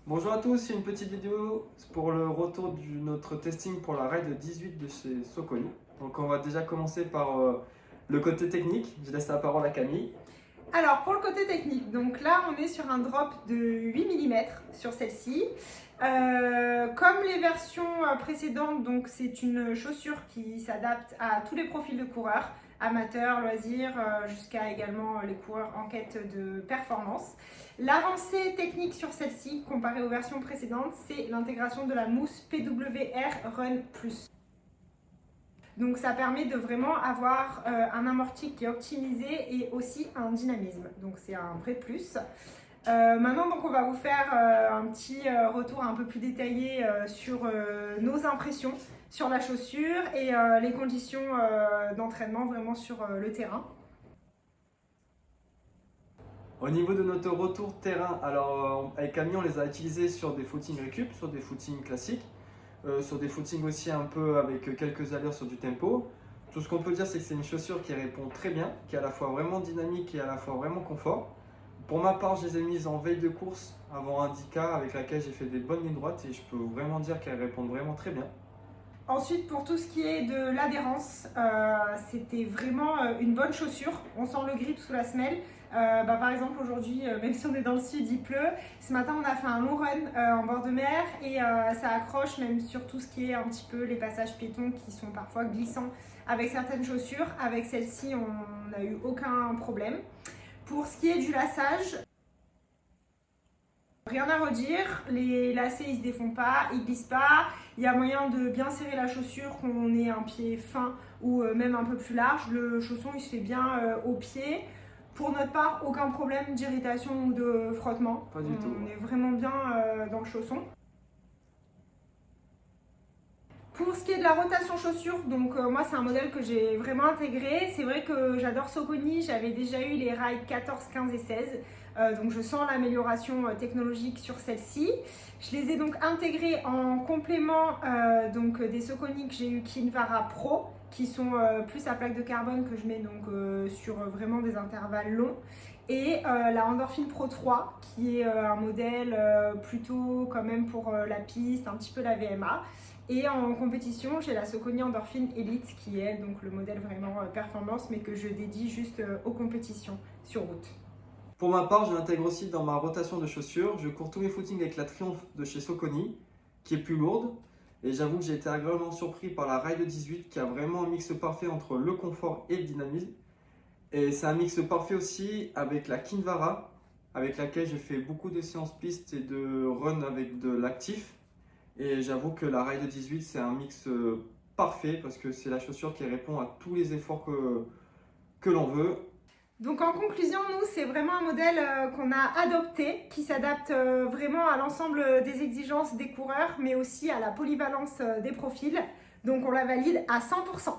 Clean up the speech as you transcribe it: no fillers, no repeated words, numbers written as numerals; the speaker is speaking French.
Bonjour à tous, c'est une petite vidéo pour le retour de notre testing pour la Ride 18 de chez Soconi. Donc on va déjà commencer par le côté technique. Je laisse la parole à Camille. Alors pour le côté technique, donc là on est sur un drop de 8 mm sur celle-ci. Comme les versions précédentes, donc c'est une chaussure qui s'adapte à tous les profils de coureurs, amateurs, loisirs, jusqu'à également les coureurs en quête de performance. L'avancée technique sur celle-ci, comparée aux versions précédentes, c'est l'intégration de la mousse PWR Run Plus. Donc ça permet de vraiment avoir un amorti qui est optimisé et aussi un dynamisme. Donc c'est un vrai plus. Maintenant donc on va vous faire un petit retour un peu plus détaillé sur nos impressions sur la chaussure et les conditions d'entraînement vraiment sur le terrain. Au niveau de notre retour terrain, alors avec Camille on les a utilisés sur des footings récup, sur des footings classiques. Sur des footings aussi un peu avec quelques allures sur du tempo. Tout ce qu'on peut dire, c'est que c'est une chaussure qui répond très bien, qui est à la fois vraiment dynamique et à la fois vraiment confort. Pour ma part, je les ai mises en veille de course avant un 10K avec laquelle j'ai fait des bonnes lignes droites et je peux vraiment dire qu'elles répondent vraiment très bien. Ensuite, pour tout ce qui est de l'adhérence, c'était vraiment une bonne chaussure. On sent le grip sous la semelle. Par exemple, aujourd'hui, même si on est dans le sud, il pleut. Ce matin, on a fait un long run en bord de mer et ça accroche même sur tout ce qui est un petit peu les passages piétons qui sont parfois glissants avec certaines chaussures. Avec celle-ci, on n'a eu aucun problème. Pour ce qui est du laçage, rien à redire, les lacets ils se défont pas, ils glissent pas, il y a moyen de bien serrer la chaussure qu'on ait un pied fin ou même un peu plus large, le chausson il se fait bien au pied. Pour notre part, aucun problème d'irritation ou de frottement, Pas du tout. On est vraiment bien dans le chausson. Pour ce qui est de la rotation chaussure, donc moi c'est un modèle que j'ai vraiment intégré. C'est vrai que j'adore Soconi, j'avais déjà eu les rails 14, 15 et 16. Donc je sens l'amélioration technologique sur celle-ci. Je les ai donc intégrés en complément donc des Soconi que j'ai eu Kinvara Pro, qui sont plus à plaque de carbone que je mets donc sur vraiment des intervalles longs. Et la Endorphin Pro 3 qui est un modèle plutôt quand même pour la piste, un petit peu la VMA. Et en compétition, j'ai la Soconi Endorphin Elite qui est donc le modèle vraiment performance mais que je dédie juste aux compétitions sur route. Pour ma part, je l'intègre aussi dans ma rotation de chaussures. Je cours tous mes footings avec la Triumph de chez Soconi, qui est plus lourde. Et j'avoue que j'ai été agréablement surpris par la Ride 18 qui a vraiment un mix parfait entre le confort et le dynamisme. Et c'est un mix parfait aussi avec la Kinvara, avec laquelle j'ai fait beaucoup de séances pistes et de run avec de l'actif. Et j'avoue que la Ride 18 c'est un mix parfait parce que c'est la chaussure qui répond à tous les efforts que l'on veut. Donc en conclusion, nous, c'est vraiment un modèle qu'on a adopté, qui s'adapte vraiment à l'ensemble des exigences des coureurs, mais aussi à la polyvalence des profils. Donc on la valide à 100%.